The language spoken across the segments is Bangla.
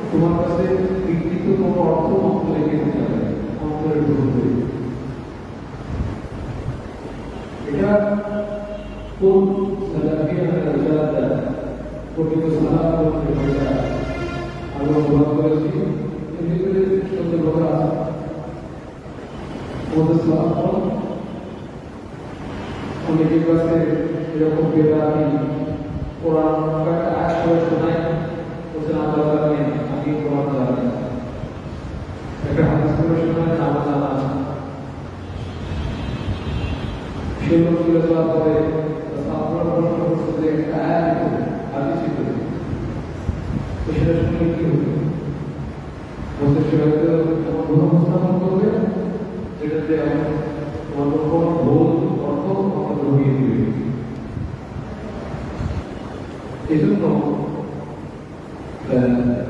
তোমার কাছে বিকৃত কোনো অর্থ অন্তরে গেতে যাবে, অন্তরের ভিতরে। এটা কোন সালাফিয়া রাজাদা প্রকৃত সালাফ বলতে এটা আমরা বলা করেছি। এর ভিতরে সত্য কথা আমাদের সালাফ অনেকের কাছে এরকম বেদাতি কোরআন আয়াত করে শোনায়, বলছেন আল্লাহ জানেন, আমি কোরআন জানি। একটা হাদিস করে শোনায়, আমার জানা আছে। সে লোক চলে যাওয়ার পরে ছাত্ররা প্রশ্ন করছে যে একটা আয়াত হাদিস করে, তো সেটা শুনলে কি হবে? বলতে সেটা এমন উপস্থাপন করবে যেটাতে তোমার কোনো ভুল অর্থ আমাকে ঢুকিয়ে দিবে। এই জন্য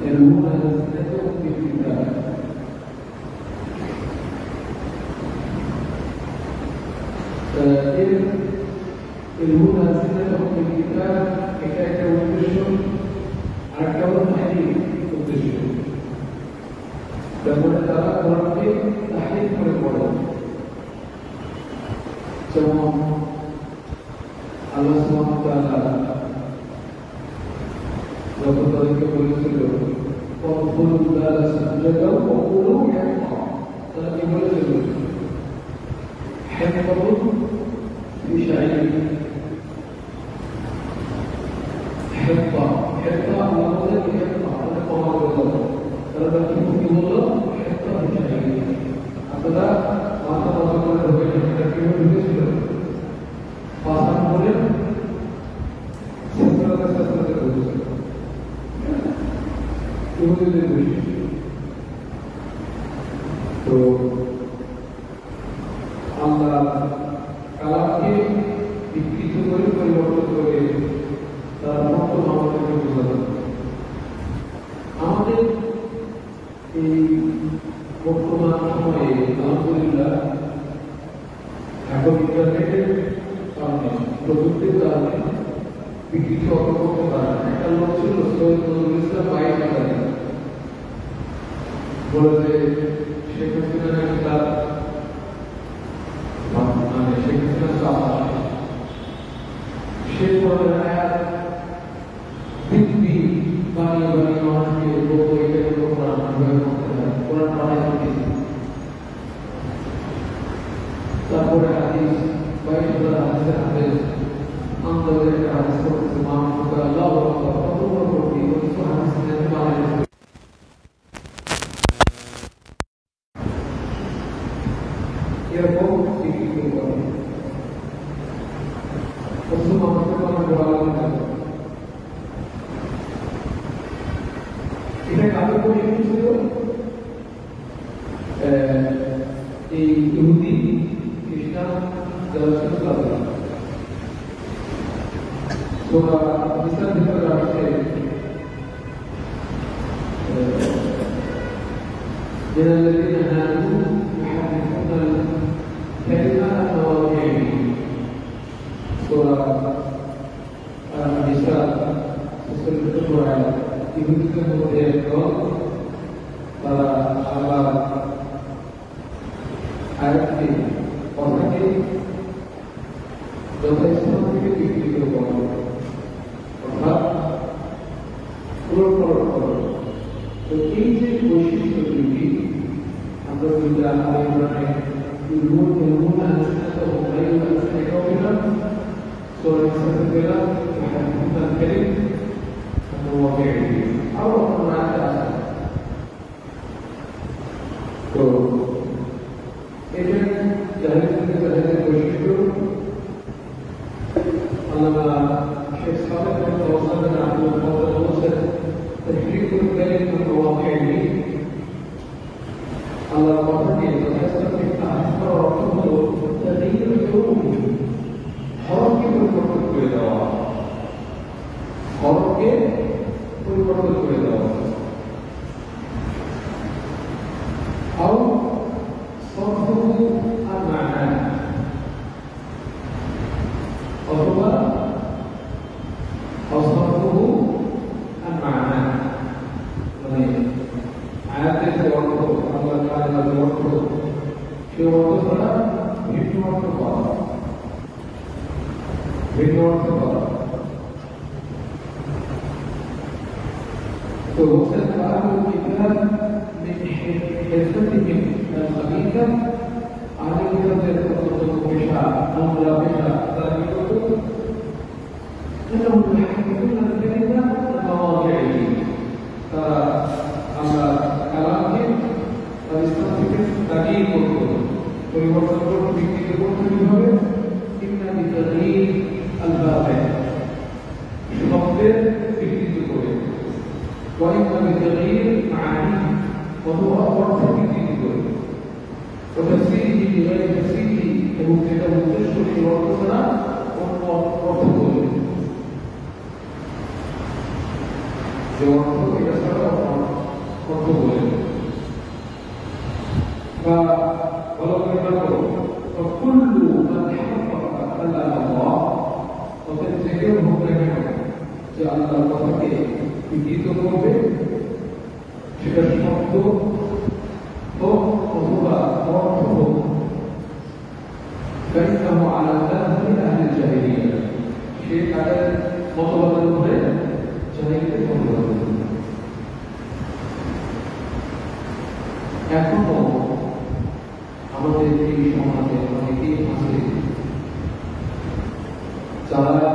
يلوون ألسنتهم بالكتاب يلوون ألسنتهم بالكتاب حكاية والدشر أركب الحديث والدشر لما ترى قرآن تحريف من القرآن سواء الله سبحانه وتعالى যখন তাদেরকে বলেছিল তারা কি বলেছিল? আপনারা মাথা মাথা করে ঢোকে কিভাবে ঢুকেছিল? পাশান করে তো আমরা কালামকে বিকৃত করে পরিবর্তন করে তার মতো আমাদেরকে বোঝানো। আমাদের এই বর্তমান সময়ে আলহামদুলিল্লাহ এখন ইন্টারনেটের কারণে, প্রযুক্তির কারণে বিকৃত অর্থ করতে পারে না। একটা লোক ছিল সৈয়দ নজরুল ইসলাম বাইরে বলে যে শেখ হাসিনা নাকি তার মানে শেখ হাসিনা চাপা সে ভিত্তি বানিয়ে বানিয়ে মানুষকে বলবো এটা কোনো কোরআন করতে হয়, কোরআন বানিয়ে তারপরে হাদিস 22,000 হাদিসের হাদিস আন্দোলনের একটা হাদিস করতেছে মানুষকে আল্লাহ কত বড় করতে কিছু হাদিস নিয়ে বানিয়ে এরকম বিকৃত করে প্রথম আমাদের বলা এটা কাদের করে ছিল? এই ইহুদি খ্রিস্টান যারা ছিল তোরা ইসলাম ভিতরে আসছে الذين هادوا يحرفون الكلمة عن مواضعه سورة النساء سورة الأخرى يذكر مديركم তারা আল্লাহ আয়াতকে কথাকে যথাস্থান থেকে বিকৃত করা, অর্থাৎ পুরো তো এই যে বৈশিষ্ট্য দুটি আমরা আলোচনায় তো এটা জাহিদের বৈশিষ্ট্য আল্লামা শেখ সালেহ বলছেন تشريك الكلم والواقعي على الوطن يتحسن أكثر رقمه تغيير حروفه حرف পরিবর্তন করে দেওয়া হরফকে পরিবর্তন করে দেওয়া أو صرفه عن معناه أو صرفه عن معناه আয়াতের যে অর্থ আল্লাহ তাআলা যে অর্থ সেই অর্থ ছাড়া ভিন্ন অর্থ পাওয়া তো বলছেন আহলুল কিতাব মিন হিরফাতিহিম আল-খাবিথা আহলুল কিতাবের কতগুলো পেশা নোংরা পেশা তারা কি করত إنهم يحكمون الكلمة بمواضعه আমরা কালামকে ইসলাম থেকে তাগিয়ে করতে পরিবর্তন করতে বিকৃত করতে হবে ইন্না বিতাগয়ির আল-বাতিল শব্দের বিকৃত করে ওয়া ইন্না বিতাগয়ির মাআনি ওয়া অর্থ বিকৃত করে ওয়া তাফসীরিহি বিগাইরি তাফসীরিহি এবং যেটা উদ্দেশ্য সেই অর্থ ছাড়া অন্য অর্থ বলে যে অর্থ এটা ছাড়া অর্থ বলে বা বলা করে বলবো কুল্লু মান হাফাযা কালামাল্লাহ ওদের থেকে হোক না কেন যে আল্লাহর কথাকে বিকৃত করবে সেটা শব্দ হোক অথবা অর্থ হোক فإنه على ذهب أهل الجاهلية সে তাদের মতবাদের উপরে জাহিলিয়াতের মতবাদ এখনো আমাদের এই সমাজে অনেকেই আছে যারা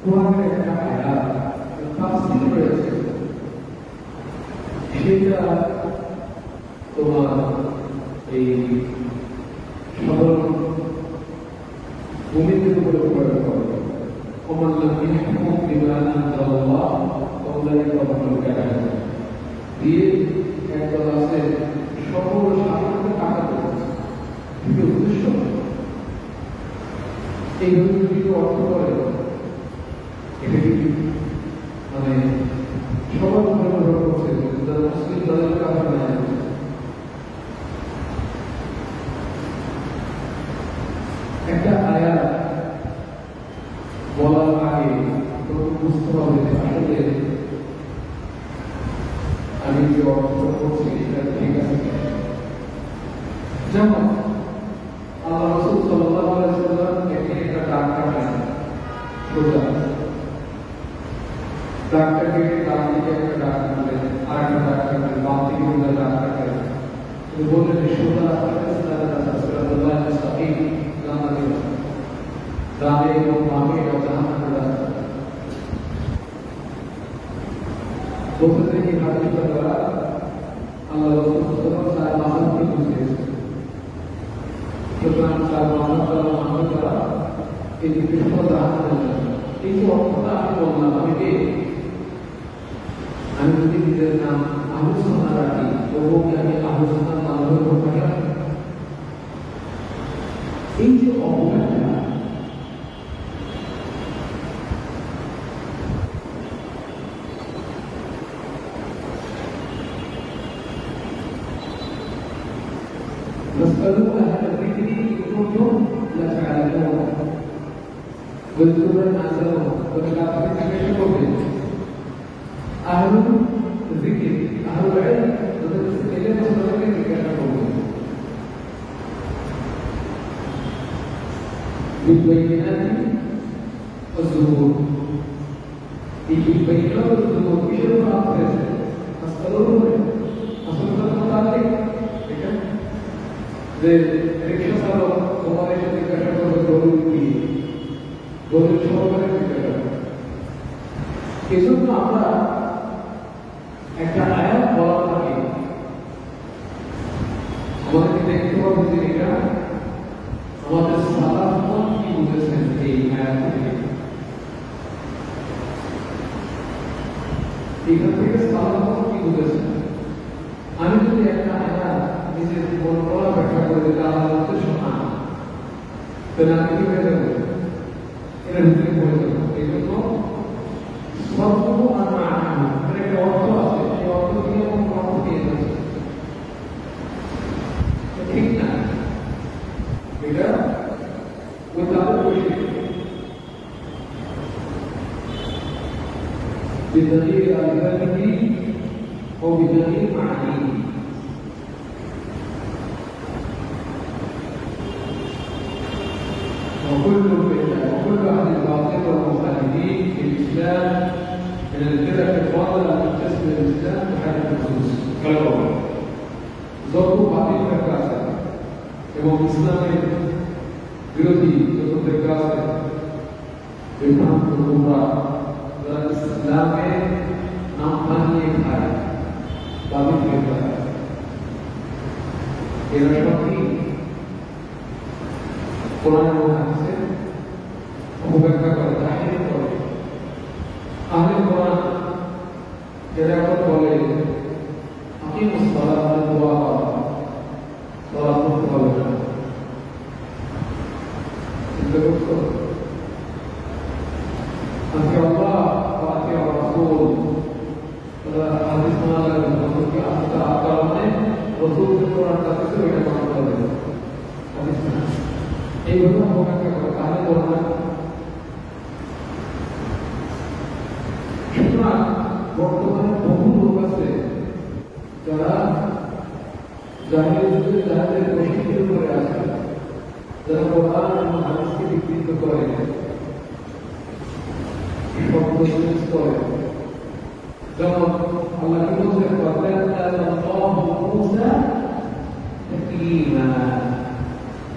কোরআনের একটা আয়াত তাফসীর করেছে সেটা তোমার এই সাধারণ মুমিনদের উপরে প্রয়োগ করে ومن لم يحكم بما أنزل الله فأولئك هم الكافرون দিয়ে একদল আছে সকল সাধারণ টাকা করছে কিন্তু উদ্দেশ্য এই যদি অর্থ করে এটা কি মানে সবার উপরে করছে যারা মুসলিম তাদের কাছে নেয় একটা আয়াত বলার আগে বুঝতে হবে যে আসলে আমি যে অর্থ করছি এটা ঠিক আছে যেমন আল্লাহ রাসূল সাল্লাল্লাহু আলাইহি ওয়াসাল্লাম একটা ডাক কাটেন সোজা ডাকটা কেটে ডান দিকে একটা ডাক কাটলেন আর একটা ডাক কাটলেন বাম দিকে একটা ডাক কাটলেন তিনি বললেন সোজা সাল্লাল্লাহু আলাইহি ওয়াসাল্লাম ডানে এবং বামে এটা জাহান্নামের রাস্তা বলতে থেকে হাদিসটা দ্বারা আল্লাহ রাসূল সাল্লাল্লাহু আলাইহি ওয়াসাল্লাম মাসালকে বুঝিয়েছেন সুতরাং তার মাসাল দ্বারা এই কৃষ্ণ জাহান্নামের রাস্তা এই যে অর্থটা আমি বললাম আমি যদি নিজের নাম আহলুস সুন্নাহ রাখি তবুও কি আমি আহলুস সুন্নাহ মানহাজ করতে পারি এই যে অবহেলা فاسألوا أهل الذكر إن كنتم لا تعلمون واذكروا ما أنزلنا وتلاقوا في شكر أهل الذكر أهل العلم وتتكلم وتتكلم بكلام بالبينات والزهور البينات والزهور بشر آخر فاسألوه أصلا المتعلق যে রিক্সা চালক তোমাদের সাথে জিজ্ঞাসা করবে গরুর কি গরুর সহকারে জিজ্ঞাসা করবে এই জন্য আমরা একটা আয়াত বলার আগে আমাদেরকে দেখতে হবে যে এটা আমাদের সালাফগণ কি বুঝেছেন এই আয়াত থেকে এখান থেকে সালাফগণ কি বুঝেছেন আমি যদি একটা আয়াত নিজের জীবন করা ব্যাখ্যা করে দিতে আমার উদ্দেশ্য না তাহলে আমি কি হয়ে যাবো এটা ভিতরে পড়ে যাবো এই জন্য সবটুকু আমরা একটা অর্থ আছে সেই অর্থ দিয়ে এবং অর্থ দিয়ে যাচ্ছে ঠিক না এটা ওই তাদের বৈশিষ্ট্য بدليل ألبانه وبجميع معانيه. وكل أهل الباطل والمخالفين في الإسلام من الفرق الفاضلة التي تسمى الإسلام بحال النصوص كالأول যত বাতিল ফিরকা আছে এবং ইসলামের বিরোধী যত ফিরকা আছে বিভ্রান্ত গোমরাহ যারা ইসলামের নাম বানিয়ে খায় বাতিল ফিরকা এরা সবই কোরআন এবং হাদিসের অবজ্ঞা করে তাহির করে। আহলে কোরআন যারা বলে আমি মুসলমান দোয়া সালাত করতে পারবে না, চিন্তা করছো আজকে আল্লাহ আজকে রাসূল হাদিস মানা লাগে রাসূলকে আস্থা কারণে রাসূলকে কোরআন কাছে ওইটা মানতে হবে হাদিস না এই কথা অবজ্ঞা করে তাহলে কোরআন। সুতরাং বর্তমানে বহু লোক আছে যারা জাহিলিয়াতে যাদের প্রশিক্ষণ করে আছে, যারা কোরআন এবং হাদিসকে বিকৃত করে, শব্দ চেঞ্জ করে। যেমন আল্লাহ কি বলছেন ওয়াকাল্লামা মূসা তাকলিমা,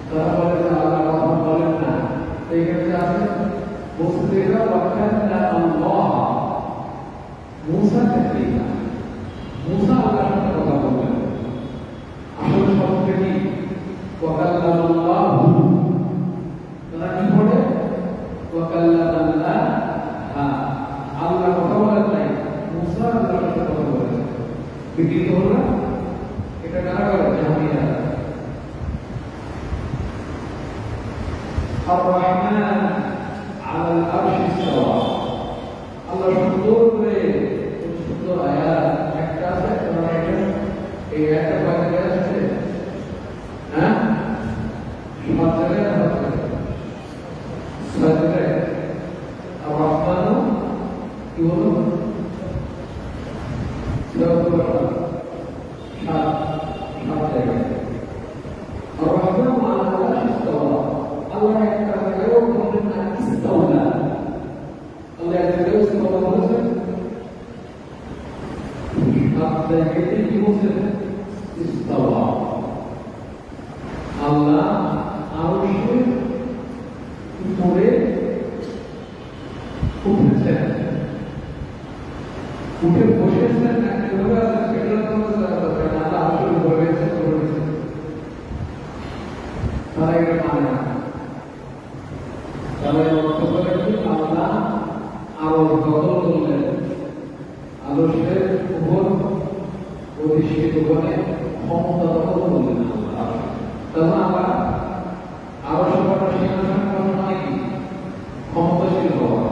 তারা বলে যে আল্লাহ কথা বলেন না, এখানে আছে মুসলিমরা ওয়াকাল্লামা মূসা তাকলিমা, মূসা আল্লাহর সাথে কথা বললেন। আসলে শব্দটা কি ওয়াকাল্লামাল্লাহু, তারা কি বলে ওয়াকাল্লামাল্লাহ, আল্লাহ কথা বলেন নাই, মূসা আল্লাহর সাথে কথা বলেন। বিকৃত হলো না? এটা কারা করে? জাহমিয়া। আর-রহমান আলাল আরশি ইস্তাওয়া, আল্লাহ সুন্দর করে সুন্দর আয়াত একটা আছে, তোমরা এই একটা বাইরে আসছে, হ্যাঁ সাজরে আছে সাজরে। আর-রহমান কি হলো? সাত জায়গায় আর-রহমান আলাল আরশি ইস্তাওয়া, আল্লাহ একটা জায়গায়ও বলেন না ইস্তাওলা, আল্লাহ এক জায়গায় ইস্তাওলা বলেছেন, সাত জায়গায় কি বলছেন? ইস্তাওয়া। আল্লাহ আরশের উপরে উঠেছেন, উঠে বসেছেন, কিভাবে আছে সেটা তো আল্লাহ আরশের উপরে রয়েছেন, তারা এটা মানে না। তাহলে অর্থ করে কি? আল্লাহ আরো দখল করলেন, আরশের উপর অধিষ্ঠিত করে ক্ষমতা দখল করলেন আল্লাহ। তখন আবার আরশ উপর সিংহাসন করার মানে কি? ক্ষমতাশীল হওয়া।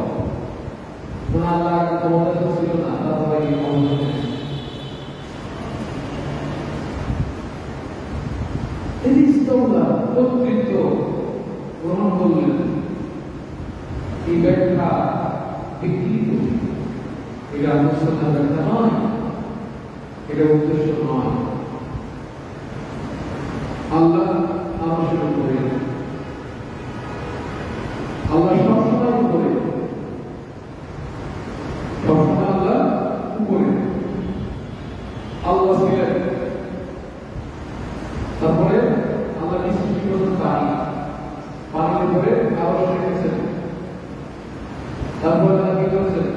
আল্লাহ ক্ষমতাশীল ছিল না, তারপরে কি ক্ষমতা? এই ইস্তাওলা কর্তৃত্ব গ্রহণ করলেন, এই ব্যাখ্যা বিকৃত, এটা আলোচনা ব্যাখ্যা নয়, এটা উদ্দেশ্য নয়। আল্লাহ আরশের উপরে, আল্লাহ সবসময় উপরে, সবসময় আল্লাহ উপরে। আল্লাহ ছিলেন, তারপরে আল্লাহ কি সৃষ্টি করেছেন? পানি, পানির উপরে আরশ রেখেছেন, তারপরে আল্লাহ কি করেছেন?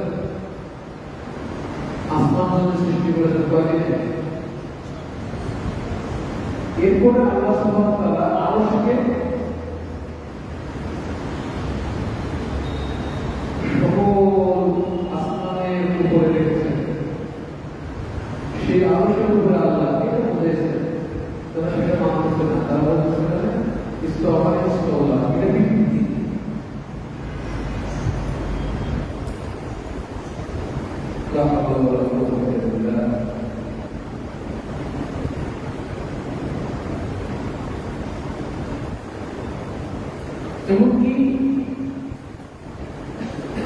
আসমান সৃষ্টি করেছেন কয়দিনে? এরপরে আল্লাহ সুবহানাহু ওয়া তাআলা আরশকে সকল আসমানের উপরে রেখেছেন। সেই আরশের উপরে আল্লাহ এটা বুঝেছেন, তারা সেটা মানতেছে না, তারা বলতেছে ইস্তাওয়া ইস্তাওলা, এটা বিকৃতি। এমনকি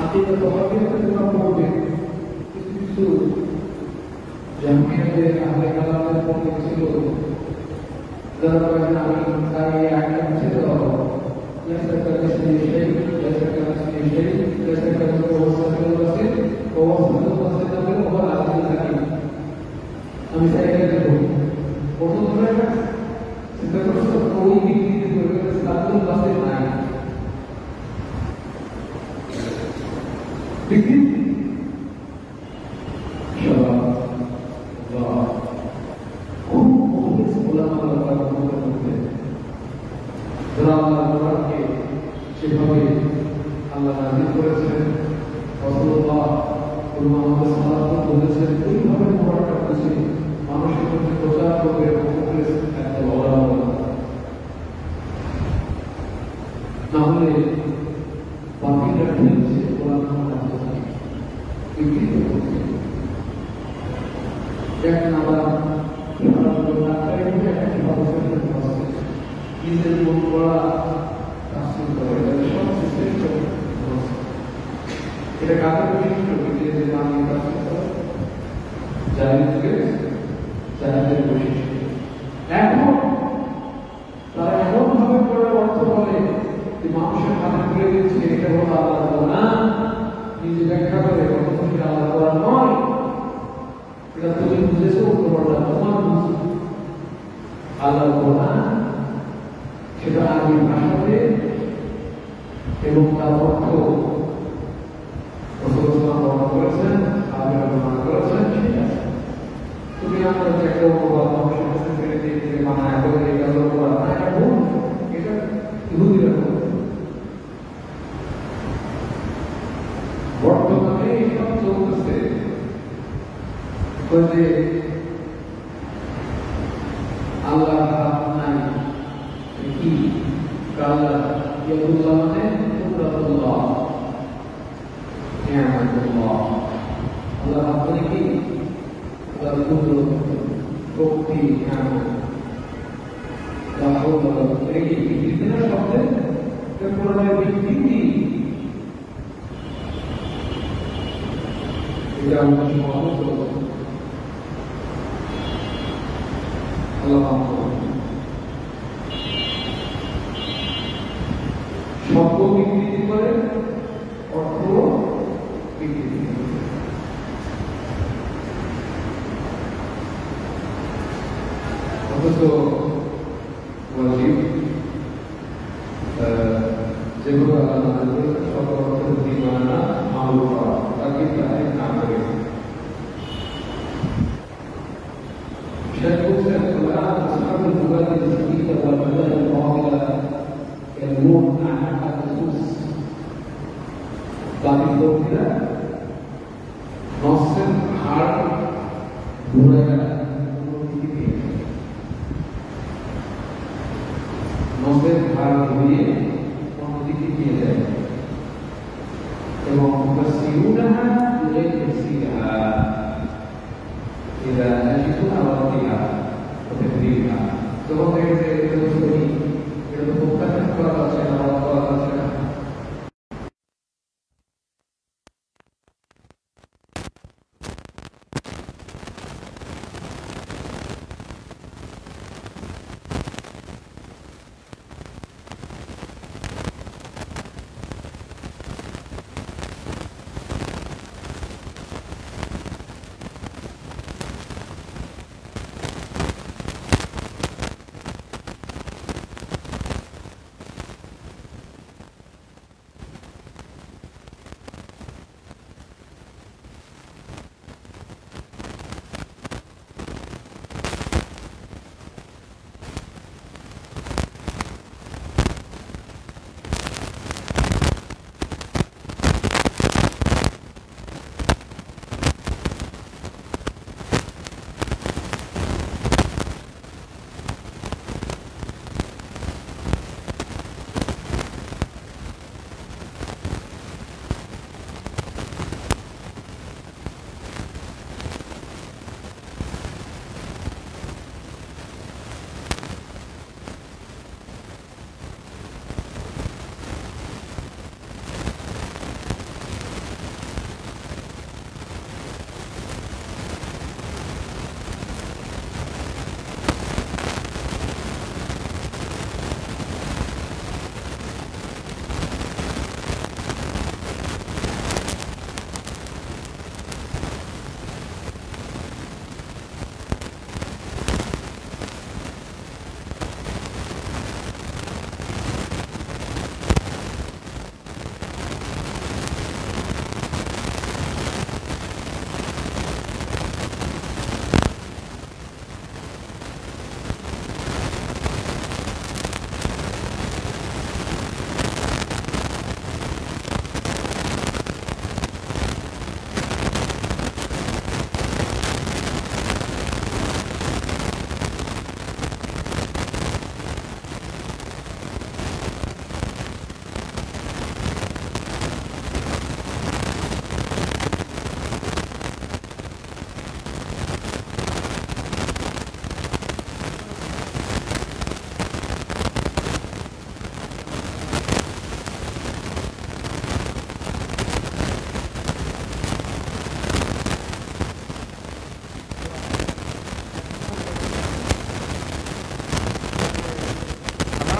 আপনি যত হবে তোমরা পড়বে কিছু কিছু দুনিয়া যে আহলে কালামের পণ্ডিত ছিল যারা কয়েকদিন আমি তার এই একটা ছিল ليس كمثله شيء ليس كمثله شيء ليس كمثله هو السميع البصير وهو السميع البصير وهو العزيز الحكيم আমি চাই এটা বলি প্রথম ধরে চিন্তা করছো ওই বিকৃতি করে সাদুল বাসের নাই বিকৃতি সেভাবে আল্লাহ নাযিল করেছেন রাসূলুল্লাহ মুহাম্মদ সাল্লাল্লাহু আলাইহি ওয়াসাল্লাম বলেছেন ওইভাবে পড়াটা বুঝে মানুষের মধ্যে প্রচার করবে একটা বলা হবে না হলে বাকিটা ঠেলছে কোরআন বিকৃত করছে এক নাম্বার নিজের মন করা এটা কাদের বৈশিষ্ট্য যে মানি জাহিদের বৈশিষ্ট্য এখন তারা এমন ভাবে করে অর্থ বলে যে মানুষের কানে তুলে দিচ্ছে এটা হলো আল্লাহ না নিজে ব্যাখ্যা করে আল্লাহ করা নয় এটা তুমি বুঝেছো তোমার বুঝি আল্লাহ কোরআন সেটা আরবি ভাষাতে এবং তার অর্থ বর্ণনা করেছেন আরবি বর্ণনা করেছেন ঠিক আছে তুমি আমরা যে একটা অনুবাদ মানুষের কাছে ফেলে দিয়ে যে বানায় বলে এটা অনুবাদ না এটা ভুল এটা ইহুদিরা বর্তমানে এসব চলতেছে যে আল্লাহ নাই কি কাল্লা ইয়াদুল্লাহ মানে কুদরাতুল্লাহ নিয়ামাতুল্লাহ আল্লাহ আপনি কি আল্লাহ কুদরত শক্তি নিয়ামত লা হাওলা ওয়ালা কুওয়াতা এই বিকৃতি না শব্দের কোরআনের বিকৃতি এটা আমাদের সমাজে চলছে আল্লাহ শব্দ বিকৃতি করে অর্থ বিকৃতি অথচ যেগুলো আল্লাহ সব অর্থ দিবানা আমল করা তাকে তাই না করে شيخ القرآن أصحاب اللغات الجديدة والمذاهب الباطلة يلوون عن النصوص لكن لو كده نص حرف مراد نص حرف هي অন্যদিকে নিয়ে যায় এবং মুফাসসিরুনহা بغير تفسيرها إذا أجدوا أراضيها وتدريبها ثم كيف يدرسوني يدرسون كتب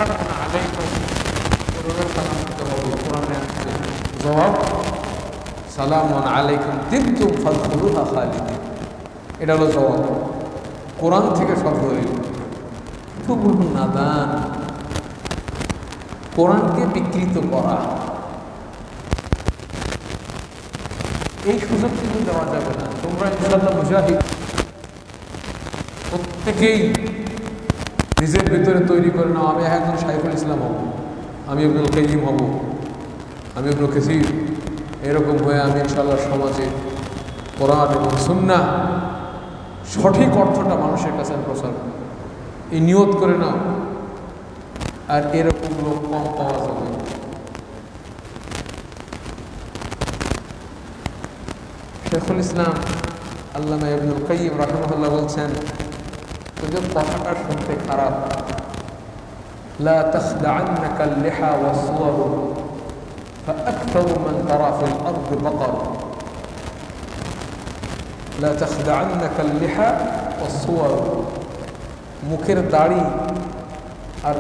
সালামুন আলাইকুম কোরআনের সালাম দিতে হবে। কোরআনে আছে জবাব সালামুন আলাইকুম তিবতুম ফাদখুলুহা খালিদিন। এটা হলো জবাব, কোরআন থেকে শব্দ হইল। খুব নাদান, কোরআনকে বিকৃত করা, এই সুযোগ কিন্তু দেওয়া যাবে না। তোমরা ইনশাআল্লাহ মুজাহিদ প্রত্যেকেই নিজের ভিতরে তৈরি করে নাও, আমি একজন শাইখুল ইসলাম হব, আমি ইবনুল কাইয়িম হব, আমি ইবনে কাসির, এরকম হয়ে আমি ইনশাআল্লাহ সমাজে কোরআন এবং সুন্নাহ সঠিক অর্থটা মানুষের কাছে প্রচার করব, এই নিয়ত করে নাও। আর এরকম লোক কম পাওয়া যাবে। শাইখুল ইসলাম আল্লামা ইবনুল কাইয়িম রাহিমাহুল্লাহ বলছেন, তোদের কথাটা শুনতে খারাপ, লা তাখদাআন্নাকা আল-লিহা ওয়াস-সুওয়ার ফাআকতারু মান তারা ফিল আরদি বাকার। লা তাখদাআন্নাকা আল-লিহা ওয়াস-সুওয়ার, মুখের দাড়ি আর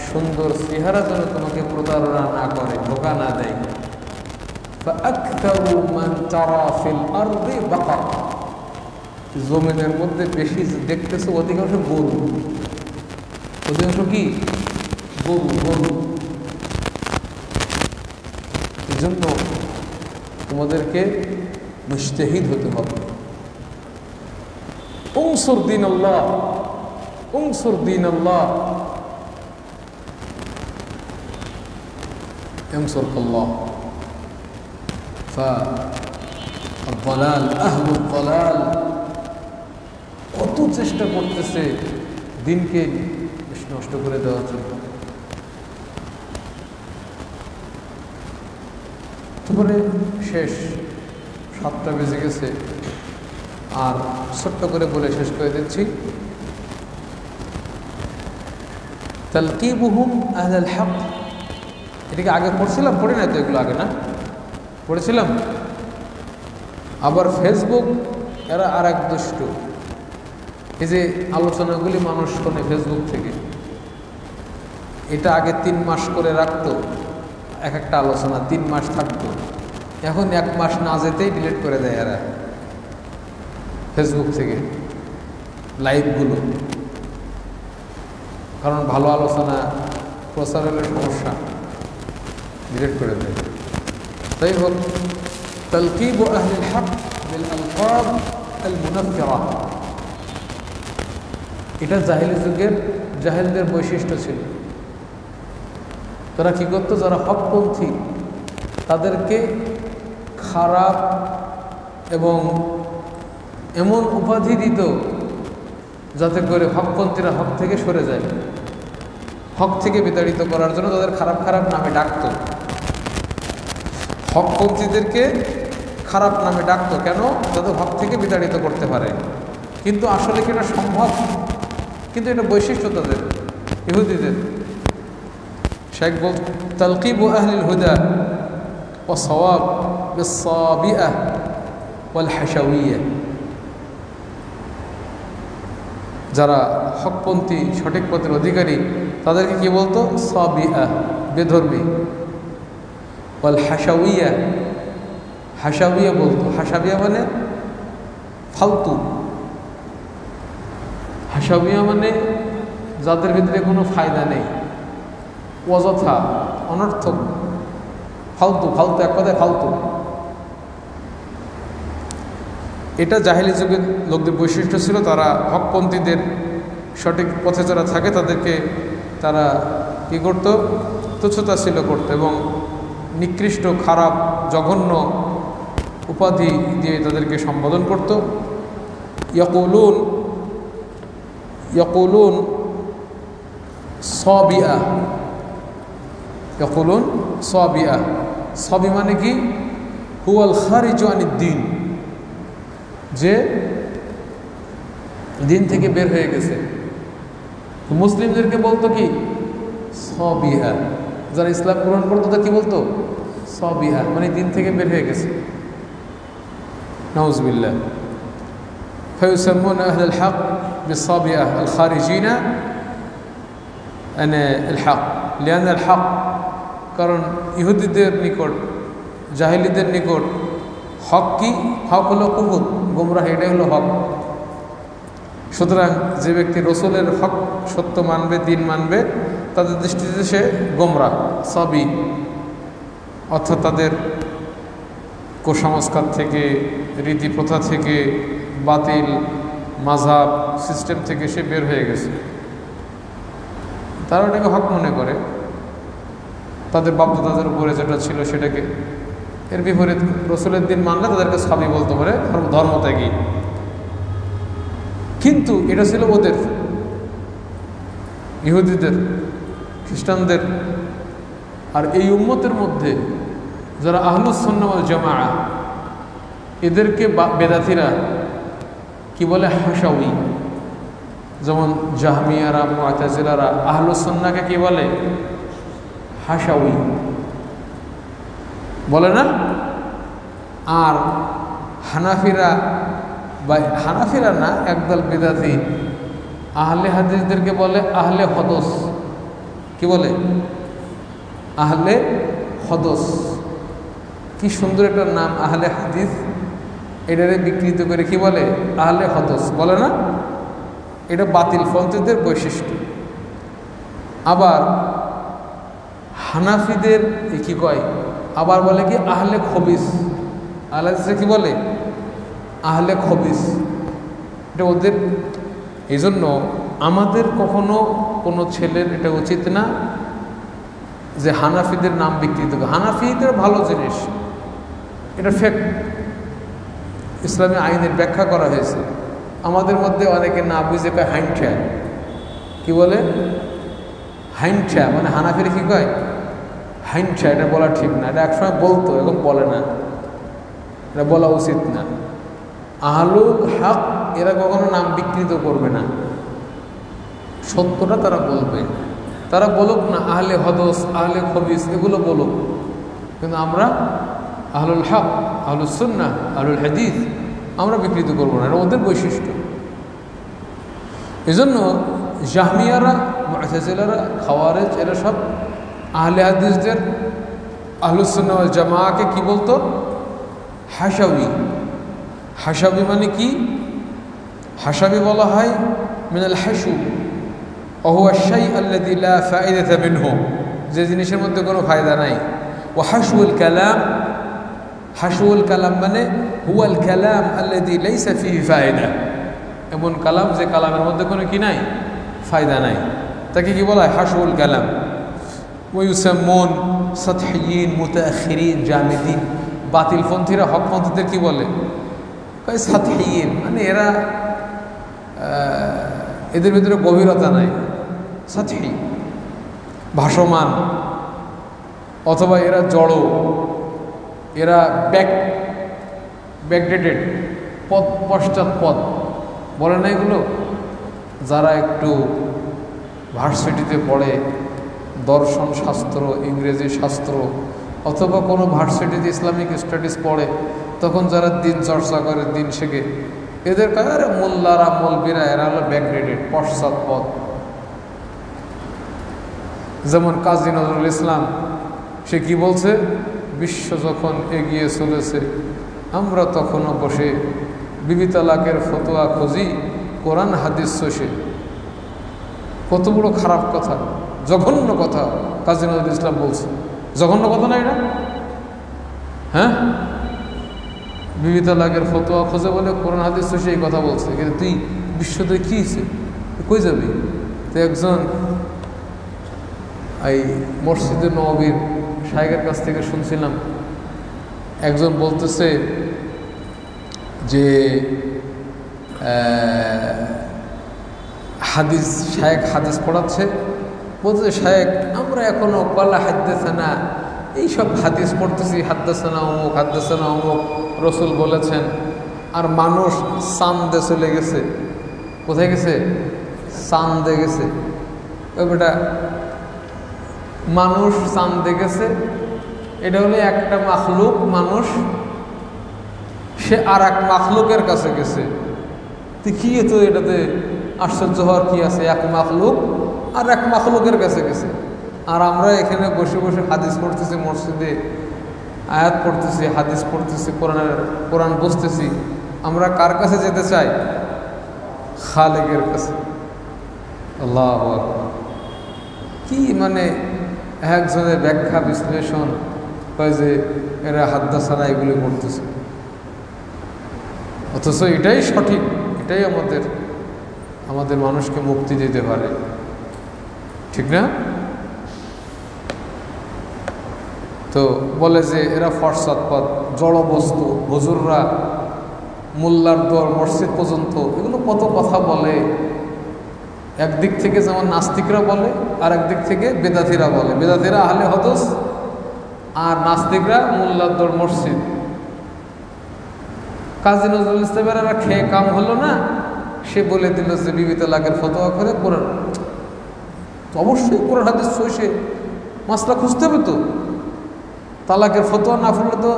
সুন্দর চেহারা যেন তোমাকে প্রতারণা না করে, ধোকা না দেয়। ফাআকতারু মান তারা ফিল আরদি বাকার, জমিনের মধ্যে বেশি দেখতেছো অধিকাংশ গরু, অধিকাংশ কি গরু গরু। এই জন্য তোমাদেরকে মুজতাহিদ হতে হবে। উনসুর দীন আল্লাহ, উনসুর দীন আল্লাহ ينصرك الله। فالضلال أهل الضلال কত চেষ্টা করতেছে দিনকে নষ্ট করে দেওয়ার জন্য। তারপরে শেষ, 7টা বেজে গেছে, আর ছোট্ট করে বলে শেষ করে দিচ্ছি। তালকিবুহুম আহলাল হক, এটাকে আগে পড়ছিলাম, পড়ি না তো এগুলো আগে, না পড়েছিলাম। আবার ফেসবুক এরা আর এক দুষ্ট, এই যে আলোচনাগুলি মানুষ শোনে ফেসবুক থেকে, এটা আগে 3 মাস করে রাখতো, এক একটা আলোচনা 3 মাস থাকতো, এখন 1 মাস না যেতেই ডিলিট করে দেয় এরা ফেসবুক থেকে লাইভগুলো। কারণ ভালো আলোচনা প্রচার হলে সমস্যা, ডিলিট করে দেয়। তাই হোক, তালকিবু আহলিল হক বিল আলকাব আল মুনাফিরা, এটা জাহিলি যুগের জাহেলদের বৈশিষ্ট্য ছিল। তারা কি করতো, যারা হকপন্থী তাদেরকে খারাপ এবং এমন উপাধি দিত যাতে করে হকপন্থীরা হক থেকে সরে যায়, হক থেকে বিতাড়িত করার জন্য তাদের খারাপ খারাপ নামে ডাকত। হকপন্থীদেরকে খারাপ নামে ডাকতো কেন, যাতে হক থেকে বিতাড়িত করতে পারে। কিন্তু আসলে কি এটা সম্ভব? কিন্তু এটা বৈশিষ্ট্য তাদের, ইহুদিদের। শেখ বল, তালকিবু আহলিল হুদা ওয়া সওয়াব বিস-সাবিআহ ওয়াল হাশাওয়িয়া, যারা হকপন্থী সঠিক পথের অধিকারী তাদেরকে কি বলতো, সাবিআহ বেধর্মী, ওয়াল হাশাওয়িয়া, হাশাওয়িয়া বলতো। হাশাবিয়া মানে ফালতু, হাশাবিয়া মানে যাদের ভিতরে কোনো ফায়দা নেই, অযথা, অনর্থক, ফালতু, ফালতু, এক কথায় ফালতু। এটা জাহেলি যুগের লোকদের বৈশিষ্ট্য ছিল। তারা হকপন্থীদের সঠিক পথে যারা থাকে তাদেরকে তারা কী করত, তুচ্ছতাচ্ছিল্য করত এবং নিকৃষ্ট, খারাপ, জঘন্য উপাধি দিয়ে তাদেরকে সম্বোধন করত। ইয়াকুলুন ইয়াকুলুন সাবিআ, ইয়াকুলুন সাবিআ, সাবি মানে কি, হুয়াল খারিজু আনিদ্দিন, যে দিন থেকে বের হয়ে গেছে। মুসলিমদেরকে বলতো কি, সাবিআ। যারা ইসলাম গ্রহণ করতো তা কি বলতো, সাবিআ, মানে দিন থেকে বের হয়ে গেছে। নাউজুবিল্লাহ। ফায়ুসাম্মুনা আহলাল হক বিস-সাবিআ আল-খারিজিনা হক লিয়ান হক, কারণ ইহুদিদের নিকট জাহিলিদের নিকট হক কি? হক হলো কুফর, গোমরাহ, এটাই হলো হক। সুতরাং যে ব্যক্তি রসুলের হক সত্য মানবে, দিন মানবে, তাদের দৃষ্টিতে সে গোমরাহ সবই, অর্থাৎ তাদের কুসংস্কার থেকে, রীতি প্রথা থেকে, বাতিল মাযহাব সিস্টেম থেকে সে বের হয়ে গেছে। তারা এটাকে হক মনে করে, তাদের বাপদাদাদের উপরে যেটা ছিল সেটাকে। এর বিপরীত রসুলের দিন মানলে তাদেরকে সবই বলতে পারে, ধর্মত্যাগী। কিন্তু এটা ছিল ওদের, ইহুদিদের, খ্রিস্টানদের। আর এই উম্মতের মধ্যে যারা আহলুস সুন্নাহ ওয়াল জামাআহ, এদেরকে বেদাতিরা কি বলে? হাসাউই। যেমন জাহমিয়ারা, মুআতাজিলারা আহলুস সুন্নাহকে কি বলে? হাসাউই বলে না। আর হানাফিরা, বা হানাফিরা না, একদল বেদাতি আহলে হাদিসদেরকে বলে আহলে হদস। কি বলে? আহলে হদস। কি সুন্দর একটা নাম, আহলে হাদিস। এটারে বিকৃত করে কি বলে? আহলে হদস বলে না। এটা বাতিল পন্থীদের বৈশিষ্ট্য। আবার হানাফিদের কি কয়? আবার বলে কি? আহলে খবিস। আহলে হাদিসে কি বলে? আহলে খবিস। এটা ওদের। এই জন্য আমাদের কখনো কোনো ছেলের এটা উচিত না যে হানাফিদের নাম বিকৃত করে। হানাফিদের ভালো জিনিস, এটা ফেক। ইসলামী আইনের ব্যাখ্যা করা হয়েছে। আমাদের মধ্যে অনেকে না বুঝে কয় হাইনঠা। কি বলে? হাইনঠা মানে হানাফির কি কয়? হাইনঠা। এটা বলা ঠিক না। এটা একসময় বলতো, এখন বলে না। এটা বলা উচিত না। আহলুল হক এরা কখনো নাম বিকৃত করবে না, সত্যটা তারা বলবে। তারা বলুক না আহলে হদস, আহলে খবিস, এগুলো বলুক, কিন্তু আমরা আহলুল হক, আহলুস সুন্নাহ, আহলুল হাদিস আমরা বিকৃত করবো না। এটা ওদের বৈশিষ্ট্য। এজন্য জাহমিয়ারা, মুআতাজিলারা, খাওয়ারিজ এরা সব আহলে হাদিসদের, আহলুস সুন্নাহ ওয়াল জামাআহকে কি বলতো? হাসাবি। হাসাবি মানে কি? হাসাবি বলা হয় মিনাল হাসু, ওহুয়া শাই আল্লাযী লা ফায়দাতা মিনহু, যে জিনিসের মধ্যে কোনো ফায়দা নাই। ওয়া হাশুল কালাম, হাশুল কালাম মানে হুয়াল কালাম আল্লাযী লাইসা ফীহি ফায়দা, এমন কালাম যে কালামের মধ্যে কোনো কি নাই? ফায়দা নাই। তাকে কি বলা হয়? হাশুল কালাম। ওয়া ইউসাম্মুন সাতহিয়িন, মুতাআখিরিন, জামিদিন। বাতিলপন্থীরা হকপন্থীদের কি বলে? কয় সাতহিয়িন, মানে এরা এদের ভিতরে গভীরতা নাই, সাতহি, ভাসমান, অথবা এরা জড়, এরা ব্যাকডেটেড, পশ্চাৎপদ বলে না এগুলো? যারা একটু ভার্সিটিতে পড়ে, দর্শন শাস্ত্র, ইংরেজি শাস্ত্র, অথবা কোনো ভার্সিটিতে ইসলামিক স্টাডিজ পড়ে, তখন যারা দিন চর্চা করে, দিন শেখে, এদের কাছে মোল্লারা, মৌলবীরা এরা হলো ব্যাকডেটেড, পশ্চাৎপদ। যেমন কাজী নজরুল ইসলাম, সে কি বলছে? বিশ্ব যখন এগিয়ে চলেছে, আমরা তখনও বসে বিবি তালাকের ফতোয়া খুঁজি, কোরআন হাদিস শোষে। কত বড় খারাপ কথা, জঘন্য কথা কাজী নজরুল ইসলাম বলছে। জঘন্য কথা না এটা? হ্যাঁ, বিবি তালাকের ফতোয়া খোঁজে বলে কোরআন হাদিস শোষে এই কথা বলছে। কিন্তু তুই বিশ্বতে কি হয়েছে, কই যাবি? তো একজন এই মসজিদে নববীর শায়েখের কাছ থেকে শুনছিলাম, একজন বলতেছে যে হাদিস, শায়েখ হাদিস পড়াচ্ছে, বলতেছে শায়েখ আমরা এখনো কলা হাদ্দাসানা এইসব হাদিস পড়তেছি, হাদ্দাসানা অমুক, হাদ্দাসানা অমুক, রসুল বলেছেন। আর মানুষ চাঁদে চলে গেছে। কোথায় গেছে? চাঁদে গেছে। ওই বেটা, মানুষ চাঁদে গেছে, এটা হলো একটা মাখলুক মানুষ, সে আর এক মাখলুকের কাছে গেছে। তো কি তো এটাতে আশ্চর্য হওয়ার কি আছে? এক মাখলুক আর এক মাখলুকের কাছে গেছে। আর আমরা এখানে বসে বসে হাদিস পড়তেছি, মসজিদে আয়াত পড়তেছি, হাদিস পড়তেছি, কোরআন বুঝতেছি। আমরা কার কাছে যেতে চাই? খালেকের কাছে। আল্লাহু আকবার। কি মানে একজনের ব্যাখ্যা বিশ্লেষণ হয় যে এরা হাদ্দাসানা এগুলি করতেছে, অথচ এটাই সঠিক, এটাই আমাদের মানুষকে মুক্তি দিতে পারে, ঠিক না? তো বলে যে এরা ফরসাদপদ, জড় বস্তু, হুজুররা মোল্লার দর মসজিদ পর্যন্ত, এগুলো কত কথা বলে। একদিক থেকে যেমন নাস্তিকরা বলে, আর একদিক থেকে বেদাতিরা বলে। বেদাতিরা আহলে হাদিস আর নাস্তিকরা মোল্লার দর মসজিদ। কাজী নজরুল ইসলামের এরা খেয়ে কাম হলো না, সে বলে দিল যে বিবি তালাকের ফতোয়া করে কোরআন, অবশ্যই কোরআন হাদিস সে মাসলা খুঁজতে হবে। তো তালাকের ফতোয়া না ফেললে তো,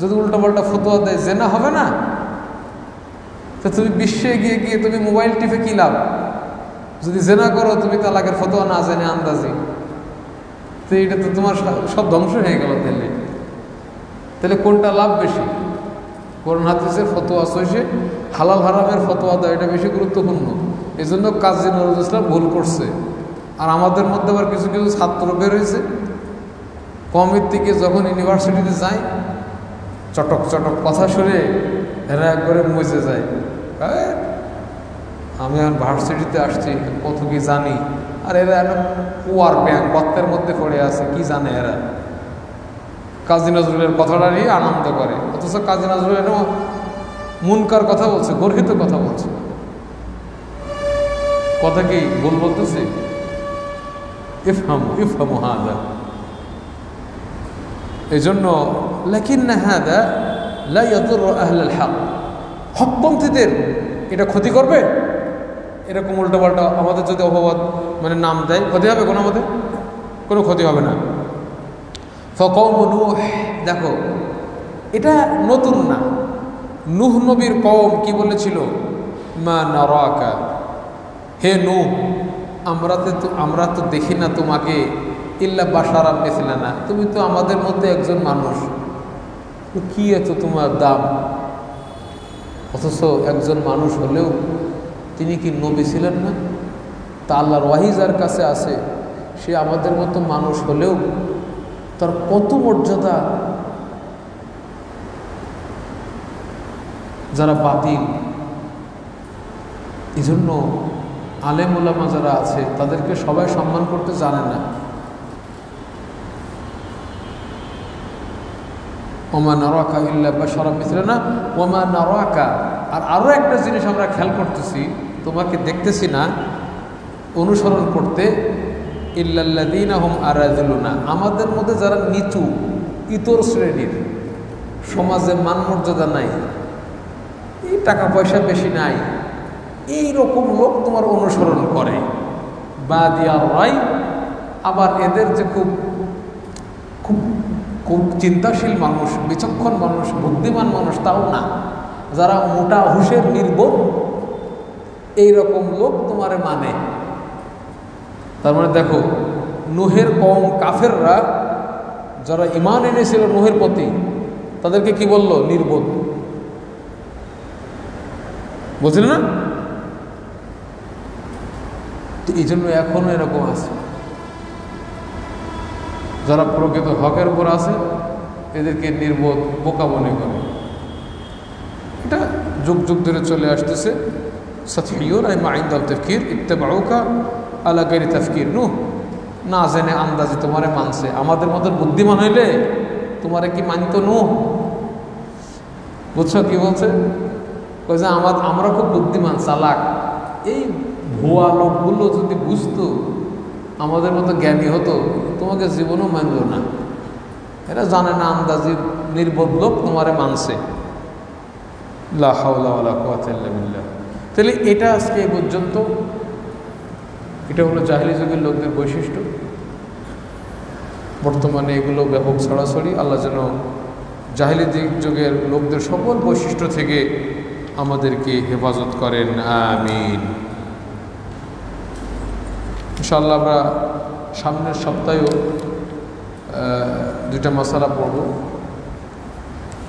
যদি উল্টাপাল্টা ফতোয়া দেয় জেনা হবে না। তো তুমি বিশ্বে গিয়ে গিয়ে তুমি মোবাইল টিপে কি লাভ? যদি জেনা করো তুমি তালাকের ফতোয়া না জেনে আন্দাজি, তো এটা তো তোমার সব ধ্বংস হয়ে গেল। তাহলে কোনটা লাভ বেশি? কোরআন হাদিসের ফতোয়া সইছে, হালাল হারামের ফতোয়া দেয়, এটা বেশি গুরুত্বপূর্ণ। এই জন্য কাজী নজরুল ইসলাম ভুল করছে। আর আমাদের মধ্যে আবার কিছু কিছু ছাত্র বের হয়েছে, কমের দিকে যখন ইউনিভার্সিটিতে যায়, চটক চটক কথা শুনে এরা একবারে মজে যায়। আমি এখন ভার্সিটিতে আসছি, কত কি জানি। আর এরা একটা কুয়ার ব্যাংক গর্তের মধ্যে পড়ে আছে, কি জানে এরা। কাজী নজরুলের কথাটা নিয়ে আনন্দ করে, অথচ কাজী নজরুল এটা মুনকার কথা বলছে, গর্হিত কথা বলছে। কথা কি ভুল বলতেছে? ইফহামু হাদা। এই জন্য লাকিন্না হাদা লা ইয়াদুররু আহলাল হক, হকপন্থীদের এটা ক্ষতি করবে। এরকম উল্টোপাল্টা আমাদের যদি অপবাদ মানে নাম দেয়, ক্ষতি হবে কোনো আমাদের? কোনো ক্ষতি হবে না। ফকওম নূহ, দেখো এটা নতুন না। নূহ নবীর কওম কি বলেছিল? মা নারাকা, হে নূহ, আমরা তো দেখি না তোমাকে ইল্লা বাশারাম মিসলানা, তুমি তো আমাদের মধ্যে একজন মানুষ, কি এত তোমার দাম? অথচ একজন মানুষ হলেও তিনি কি নবী ছিলেন না? তা আল্লাহর ওয়াহি যার কাছে আছে, সে আমাদের মতো মানুষ হলেও তার কত মর্যাদা। যারা বাতিল, এই জন্য আলেম ওলামা যারা আছে তাদেরকে সবাই সম্মান করতে জানে না। ওমা নারাকা ইল্লা বাশারাম মিসলানা ওমা নারাকা। আর আরও একটা জিনিস আমরা খেয়াল করতেছি, তোমাকে দেখতেছি না অনুসরণ করতে, ইল্লাল্লাযীনা হুম আরাযিলুনা, আমাদের মধ্যে যারা নিচু ইতর শ্রেণীর, সমাজে মান মর্যাদা নাই, এই টাকা পয়সা বেশি নাই, এই রকম লোক তোমার অনুসরণ করে। বাদিয়ার রাই, আবার এদের যে খুব খুব খুব চিন্তাশীল মানুষ, বিচক্ষণ মানুষ, বুদ্ধিমান মানুষ তাও না, যারা মোটা হুঁশের নির্বোধ, এইরকম লোক তোমারে মানে। তার মানে দেখো, নূহের কওম কাফেররা যারা ঈমান এনেছিল নূহের প্রতি, তাদেরকে কি বললো? নির্বোধ। বুঝলেন না? তো এই জন্য এখনো এরকম আছে, যারা প্রকৃত হকের উপর আছে এদেরকে নির্বোধ, বোকা মনে করে। এটা যুগ যুগ ধরে চলে আসতেছে। সাথীয়ুন আই মাইন্দাল তাফকির ইত্তেবাউকা আলা গায়রি তাফকির। নূহ না জেনে আন্দাজে তোমারে মানছে, আমাদের মতো বুদ্ধিমান হইলে তোমারে কি মানতো নূহ? বুঝছো কি বলছে? কই যে আমরা খুব বুদ্ধিমান, চালাক। এই ভুয়া লোকগুলো যদি বুঝতো, আমাদের মতো জ্ঞানী হতো, তোমাকে জীবনও মানল না। এরা জানে না, আন্দাজি নির্বোধ লোক তোমারে মানছে। লা হাওলা ওয়ালা কুওয়াতা ইল্লা বিল্লাহ। তাহলে এটা আজকে এই পর্যন্ত, এটা হলো জাহেলি যুগের লোকদের বৈশিষ্ট্য। বর্তমানে এগুলো ব্যাপক ছড়াছড়ি। আল্লাহ যেন জাহেলি যুগের লোকদের সকল বৈশিষ্ট্য থেকে আমাদেরকে হেফাজত করেন, আমিন। ইনশাআল্লাহ আমরা সামনের সপ্তাহেও দুইটা মাসালা পড়ব।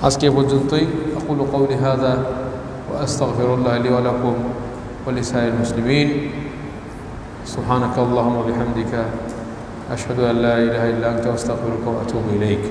আজকে পর্যন্তই। আকুলু কওলি হাযা ওয়া আস্তাগফিরুল্লাহ লি ওয়া লাকুম ওয়া লিসাইরিল মুসলিমিন। সুবহানাকা আল্লাহুম্মা ওয়া বিহামদিকা আশহাদু আন লা ইলাহা ইল্লা আনতা আস্তাগফিরুকা ওয়া আতুবু ইলাইক।